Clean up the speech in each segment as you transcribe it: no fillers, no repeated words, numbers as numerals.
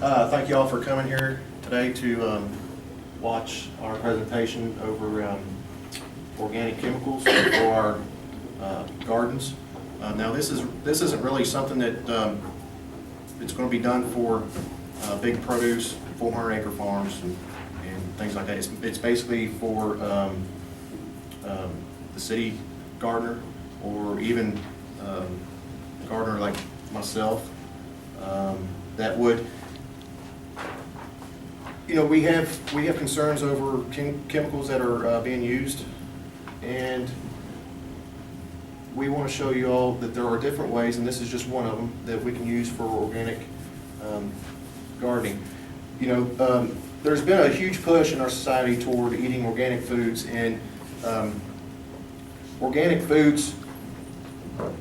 Thank you all for coming here today to watch our presentation over organic chemicals for our gardens. Now this isn't really something that it's going to be done for big produce, 400-acre farms and things like that. It's basically for the city gardener, or even a gardener like myself that would. You know, we have concerns over chemicals that are being used, and we want to show you all that there are different ways, and this is just one of them, that we can use for organic gardening. You know, there's been a huge push in our society toward eating organic foods, and organic foods,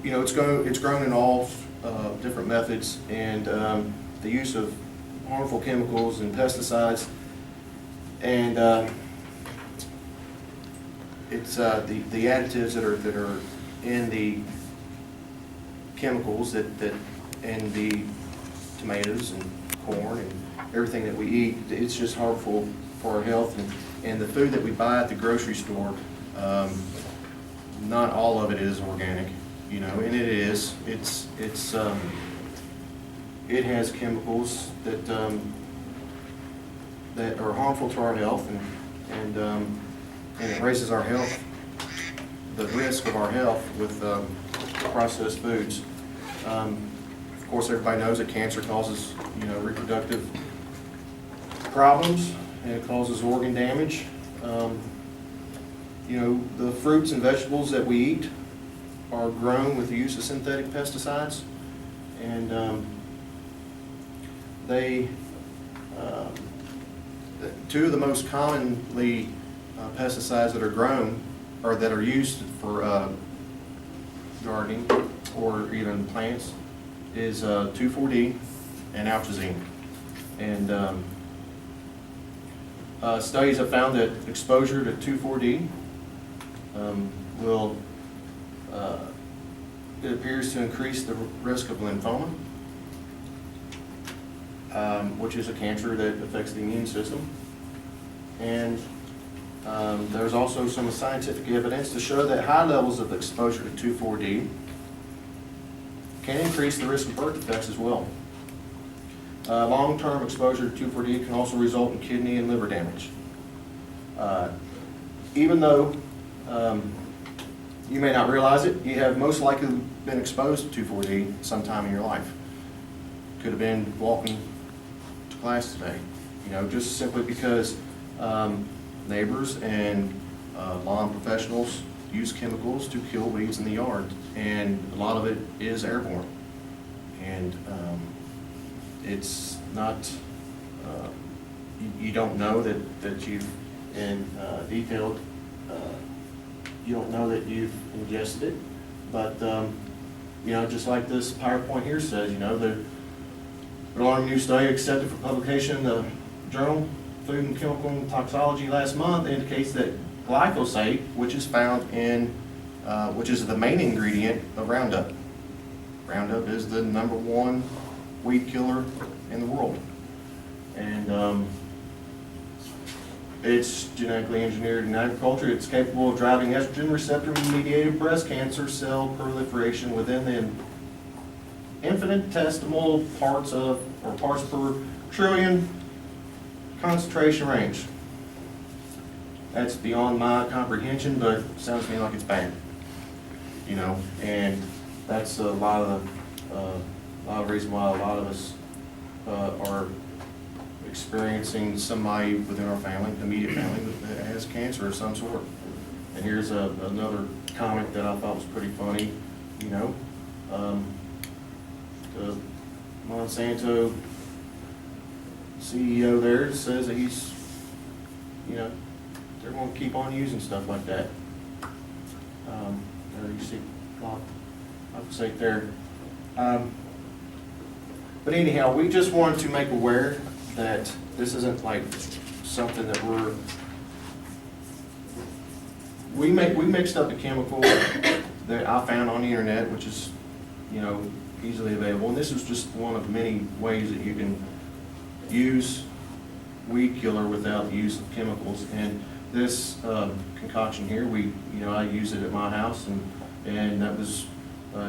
you know, it's grown in all different methods, and the use of harmful chemicals and pesticides, and it's the additives that are in the chemicals that in the tomatoes and corn and everything that we eat. It's just harmful for our health, and the food that we buy at the grocery store, not all of it is organic, you know, and it is. It has chemicals that are harmful to our health, and it raises our health, the risk of our health with processed foods. Of course, everybody knows that cancer causes, you know, reproductive problems, and it causes organ damage. You know, the fruits and vegetables that we eat are grown with the use of synthetic pesticides, and two of the most commonly pesticides that are grown, or that are used for gardening or even plants, is 2,4-D and atrazine. And studies have found that exposure to 2,4-D will, it appears to increase the risk of lymphoma, which is a cancer that affects the immune system. And there's also some scientific evidence to show that high levels of exposure to 2,4-D can increase the risk of birth defects as well. Long-term exposure to 2,4-D can also result in kidney and liver damage. Even though you may not realize it, you have most likely been exposed to 2,4-D sometime in your life. Could have been walking to class today, you know, just simply because neighbors and lawn professionals use chemicals to kill weeds in the yard, and a lot of it is airborne. And it's not, you don't know that you've detailed, you don't know that you've ingested it, but you know, just like this PowerPoint here says, you know, the alarming new study accepted for publication in the journal Food and Chemical Toxicology last month indicates that glyphosate, which is found in, which is the main ingredient of Roundup. Roundup is the #1 weed killer in the world, and it's genetically engineered in agriculture. It's capable of driving estrogen receptor-mediated breast cancer cell proliferation within the infinitesimal parts per trillion concentration range. That's beyond my comprehension, but it sounds to me like it's bad, you know, and that's a lot of reason why a lot of us are experiencing somebody within our family, immediate family, that has cancer of some sort. And here's another comment that I thought was pretty funny, you know. The Monsanto CEO there says that he's, you know, they're going to keep on using stuff like that. There you see glyphosate there. But anyhow, we just wanted to make aware that this isn't like something that we mixed up a chemical that I found on the internet, which is, you know, easily available. And this is just one of many ways that you can use weed killer without the use of chemicals. And this concoction here, I use it at my house, and that was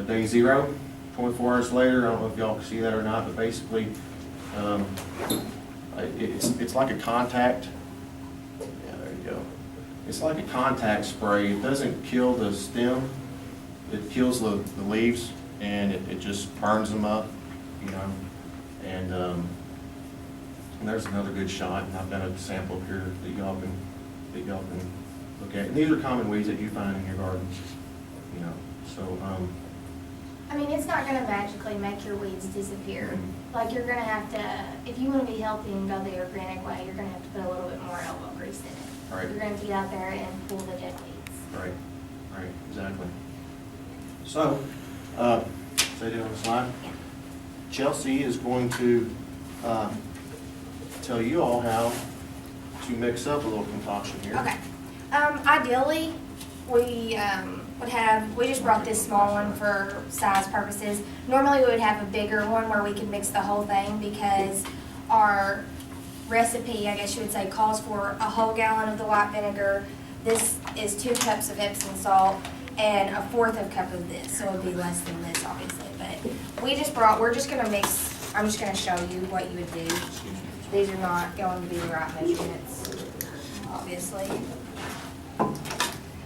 day 0. 24 hours later, I don't know if y'all can see that or not, but basically, it's like a contact. Yeah, there you go. It's like a contact spray. It doesn't kill the stem. It kills the leaves, and it just burns them up, And there's another good shot, and I've got a sample up here that y'all can look at. And these are common weeds that you find in your gardens, So. I mean, it's not gonna magically make your weeds disappear. Like, you're gonna have to, if you wanna be healthy and go the organic way, you're gonna have to put a little bit more elbow grease in it. Right. You're gonna get out there and pull the dead weeds. Right, exactly. So, say it on the slide. Yeah. Chelsey is going to tell you all how to mix up a little concoction here. Okay. Ideally, we just brought this small one for size purposes. Normally, we would have a bigger one where we could mix the whole thing because our recipe, I guess you would say, calls for a whole gallon of the white vinegar. This is 2 cups of Epsom salt and a 1/4 of a cup of this, so it would be less than this, obviously. But we're just gonna mix, I'm just gonna show you what you would do. These are not going to be the right measurements, obviously.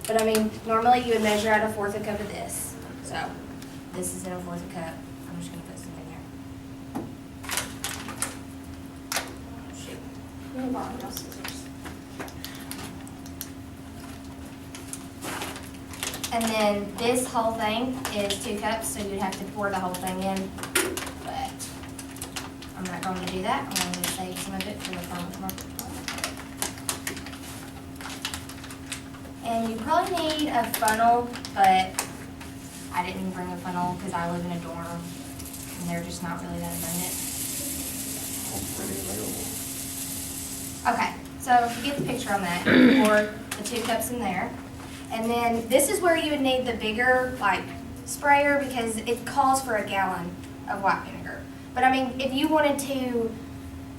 But I mean, normally you would measure out a 1/4 a cup of this. So this is in a 1/4 a cup. I'm just gonna put some in here. Shoot. Let me borrow your scissors. And then this whole thing is 2 cups, so you'd have to pour the whole thing in. But I'm not going to do that. I'm going to save some of it for the farmer's market. And you probably need a funnel, but I didn't bring a funnel because I live in a dorm and they're just not really that abundant. Okay, so if you get the picture on that, you pour the 2 cups in there. And then this is where you would need the bigger sprayer because it calls for a gallon of white vinegar. But I mean, if you wanted to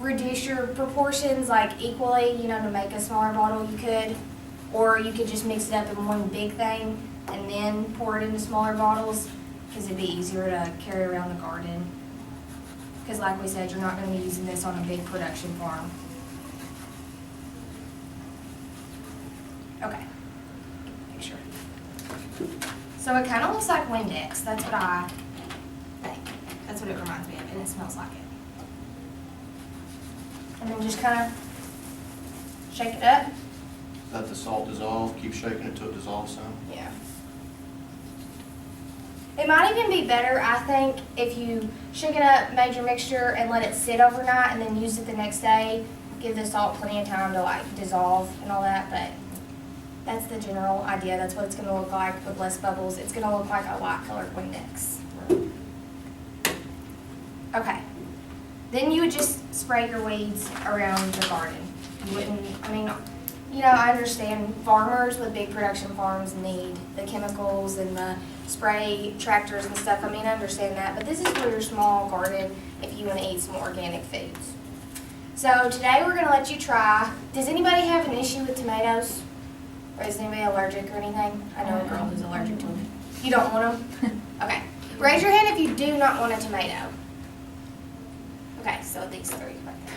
reduce your proportions equally, to make a smaller bottle, you could. Or you could just mix it up in one big thing and then pour it into smaller bottles because it'd be easier to carry around the garden. Because like we said, you're not going to be using this on a big production farm. Okay, picture. So it kind of looks like Windex. That's what I think. That's what it reminds me of, and it smells like it. And then just kind of shake it up. Let the salt dissolve, keep shaking it till it dissolves some. Yeah. It might even be better, I think, if you shook it up, made your mixture, and let it sit overnight, and then use it the next day. Give the salt plenty of time to dissolve and all that, but that's the general idea. That's what it's going to look like with less bubbles. It's going to look like a light colored Windex. Okay. Then you would just spray your weeds around the garden. You wouldn't, I understand farmers with big production farms need the chemicals and the spray tractors and stuff. I understand that. But this is for your small garden if you want to eat some organic foods. So today we're going to let you try. Does anybody have an issue with tomatoes? Or is anybody allergic or anything? I know a girl who's allergic to them. You don't want them? Okay. Raise your hand if you do not want a tomato. Okay, so these 3 right there.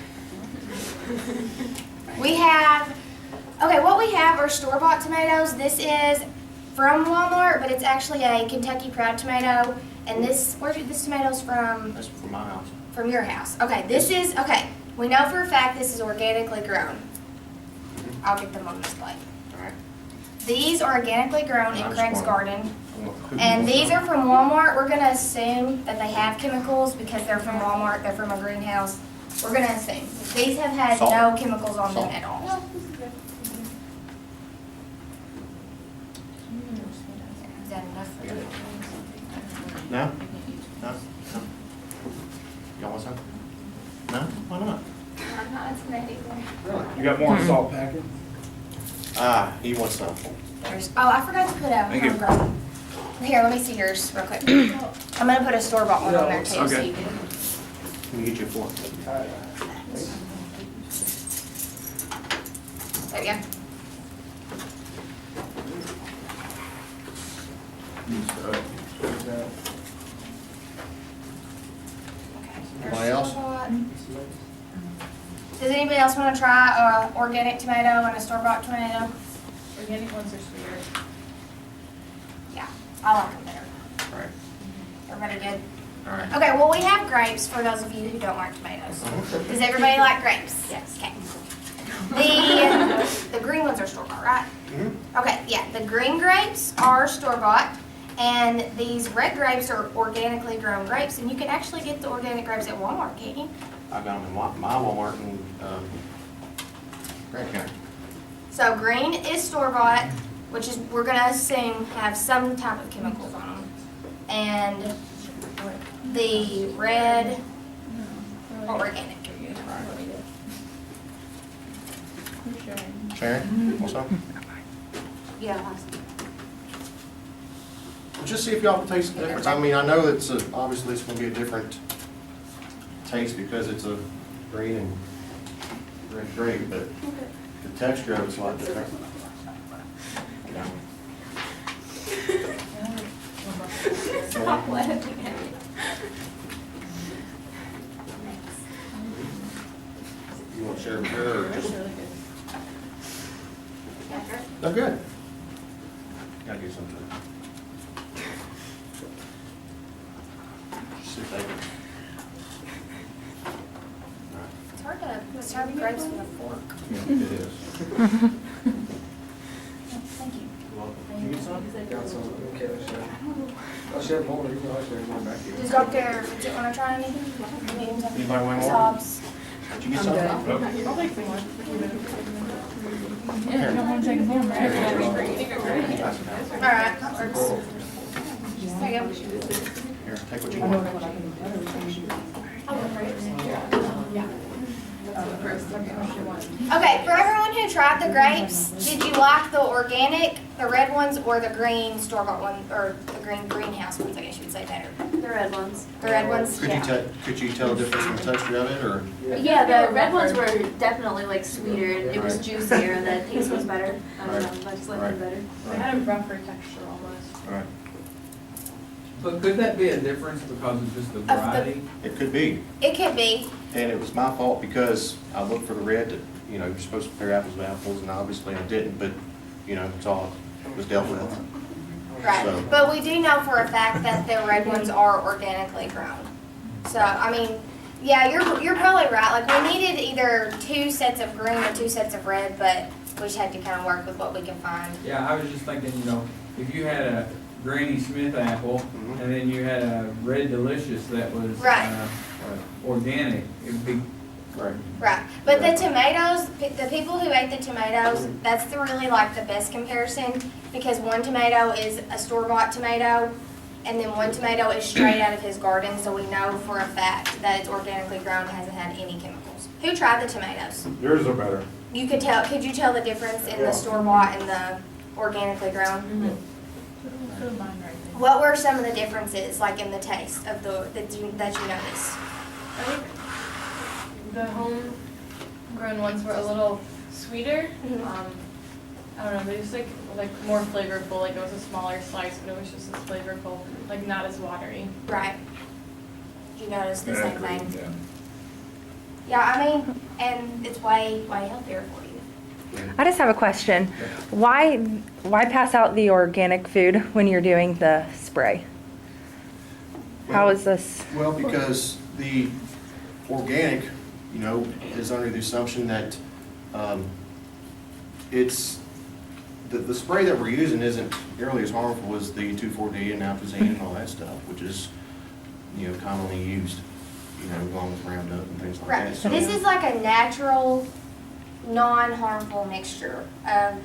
What we have are store-bought tomatoes. This is from Walmart, but it's actually a Kentucky Proud tomato. And where's this tomato's from? That's from my house. From your house. Okay, we know for a fact this is organically grown. I'll get them on display. All right. These are organically grown in Craig's garden. And these are from Walmart. We're going to assume that they have chemicals because they're from Walmart, they're from a greenhouse. We're going to assume. These have had no chemicals on them at all. Is that enough for you? No? No? Y'all want some? No? Why not? I'm not intimidated. You got more salt packet? He wants some. I forgot to put a Here, let me see yours real quick. I'm going to put a store-bought one on there too, so you can. Let me get you a fork. There you go. Anybody else? Does anybody else want to try a organic tomato and a store-bought tomato? Organic ones are sweeter. Yeah, I like them better. All right, Everybody good? all right. Okay, well, we have grapes for those of you who don't like tomatoes. Does everybody like grapes? Yes. Okay. The green ones are store-bought, right? Mhm. Okay, yeah, the green grapes are store-bought, and these red grapes are organically grown grapes, and you can actually get the organic grapes at Walmart, can't you? I got them in my Walmart in Grant County. So green is store-bought, which is, we're gonna assume have some type of chemicals on them. And the red are organic. Sharon, what's up? Yeah. Just see if y'all can taste the difference. I mean, I know it's obviously it's gonna be a different taste because it's a green and red grape, but the texture of it's a lot different. You want to share with her or just? Oh, good. Gotta get something. Sit there. It's hard to serve grapes with a fork. Yeah, it is. Thank you. You're welcome. You get some? Got some, okay, I'll share more, you know, I'll share more back here. Does Dr. Fitz want to try anything? Anybody want more? Sobs. Did you get some? I'll take some more. Here. Don't want to take them, right? All right, that works. There you go. Here, take what you want. Okay, for everyone who tried the grapes, did you like the organic, the red ones, or the green store-bought one, or the green greenhouse ones, I guess you would say better? The red ones. The red ones? Could you tell the difference in the texture of it, or? Yeah, the red ones were definitely like sweeter. It was juicier and the taste was better. I don't know, I just like them better. They had a rougher texture almost. All right. But could that be a difference because of just the variety? It could be, It could be. and it was my fault because I looked for the red that, you know, you're supposed to compare apples with apples, and obviously I didn't, but, you know, it's all, it was dealt with. Right, So- but we do know for a fact that the red ones are organically grown. So, I mean, yeah, you're probably right. Like, we needed either 2 sets of green or 2 sets of red, but we just had to kind of work with what we can find. Yeah, I was just thinking, you know, if you had a Granny Smith apple Mhm. and then you had a Red Delicious that was Right. organic, it'd be, Right. Right, but the tomatoes, the people who ate the tomatoes, that's really like the best comparison, because one tomato is a store-bought tomato, and then one tomato is straight out of his garden, so we know for a fact that it's organically grown and hasn't had any chemicals. Who tried the tomatoes? Yours are better. You could tell, could you tell the difference in the store-bought and the organically grown? Mine right there. What were some of the differences, like in the taste of that you noticed? I think the homegrown ones were a little sweeter. Mhm. I don't know, they just like more flavorful, like it was a smaller slice, but it was just as flavorful, like not as watery. Right. Did you notice the same thing? Yeah. Yeah, I mean, and it's way healthier for you. I just have a question. Why pass out the organic food when you're doing the spray? How is this? Well, because the organic, you know, is under the assumption that it's, the spray that we're using isn't nearly as harmful as the 2,4-D and atrazine and all that stuff, which is, you know, commonly used, you know, along with Roundup and things like Right. that. So- This is like a natural, non-harmful mixture. And